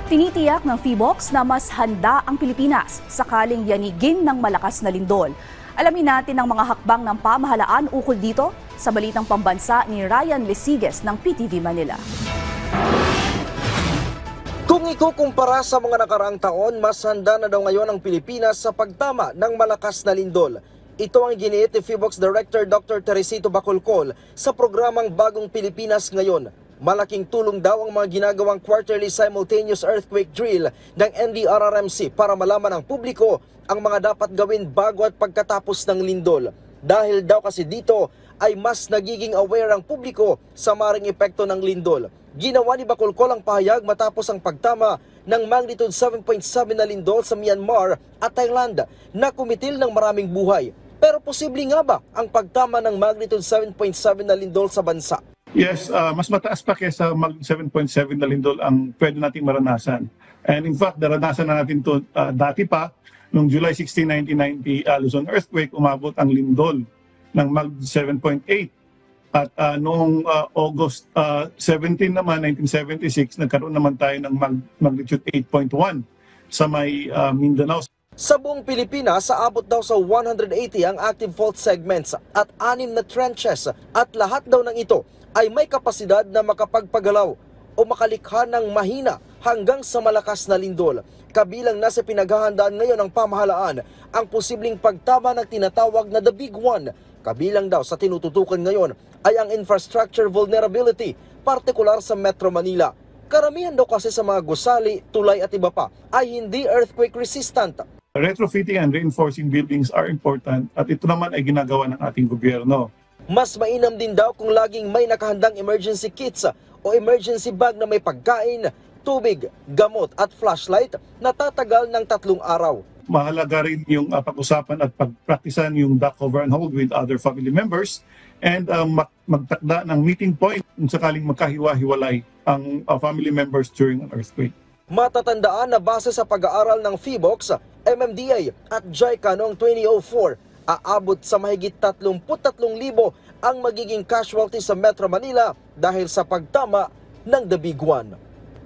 Tinitiyak ng PHIVOLCS na mas handa ang Pilipinas sakaling yanigin ng malakas na lindol. Alamin natin ang mga hakbang ng pamahalaan ukol dito sa balitang pambansa ni Ryan Lesiges ng PTV Manila. Kung ikukumpara sa mga nakaraang taon, mas handa na daw ngayon ang Pilipinas sa pagtama ng malakas na lindol. Ito ang giniit ni PHIVOLCS Director Dr. Teresito Bacolcol sa programang Bagong Pilipinas Ngayon. Malaking tulong daw ang mga ginagawang quarterly simultaneous earthquake drill ng NDRRMC para malaman ng publiko ang mga dapat gawin bago at pagkatapos ng lindol. Dahil daw kasi dito ay mas nagiging aware ang publiko sa maring epekto ng lindol. Ginawa ni Bacolcol ang pahayag matapos ang pagtama ng magnitude 7.7 na lindol sa Myanmar at Thailand na kumitil ng maraming buhay. Pero posible nga ba ang pagtama ng magnitude 7.7 na lindol sa bansa? Yes, mas mataas pa kaysa magnitude 7.7 na lindol ang pwede nating maranasan. And in fact, naranasan na natin ito dati pa, noong July 16, 1990, Luzon earthquake, umabot ang lindol ng magnitude 7.8. At noong August 17 naman, 1976, nagkaroon naman tayo ng magnitude 8.1 sa may Mindanao. Sa buong Pilipinas, aabot daw sa 180 ang active fault segments at 6 na trenches at lahat daw ng ito ay may kapasidad na makapagpagalaw o makalikha ng mahina hanggang sa malakas na lindol. Kabilang na sa pinaghahandaan ngayon ng pamahalaan ang posibleng pagtama ng tinatawag na The Big One. Kabilang daw sa tinututukan ngayon ay ang infrastructure vulnerability, partikular sa Metro Manila. Karamihan daw kasi sa mga gusali, tulay at iba pa ay hindi earthquake resistant. Retrofitting and reinforcing buildings are important at ito naman ay ginagawa ng ating gobyerno. Mas mainam din daw kung laging may nakahandang emergency kits o emergency bag na may pagkain, tubig, gamot at flashlight na tatagal ng 3 araw. Mahalaga rin yung pag-usapan at pagpraktisan yung duck cover and hold with other family members and magtakda ng meeting point kung sakaling magkahiwa-hiwalay ang family members during an earthquake. Matatandaan na base sa pag-aaral ng PHIVOLCS, MMDA at JICA noong 2004, aabot sa mahigit 33,000 ang magiging casualty sa Metro Manila dahil sa pagtama ng The Big One.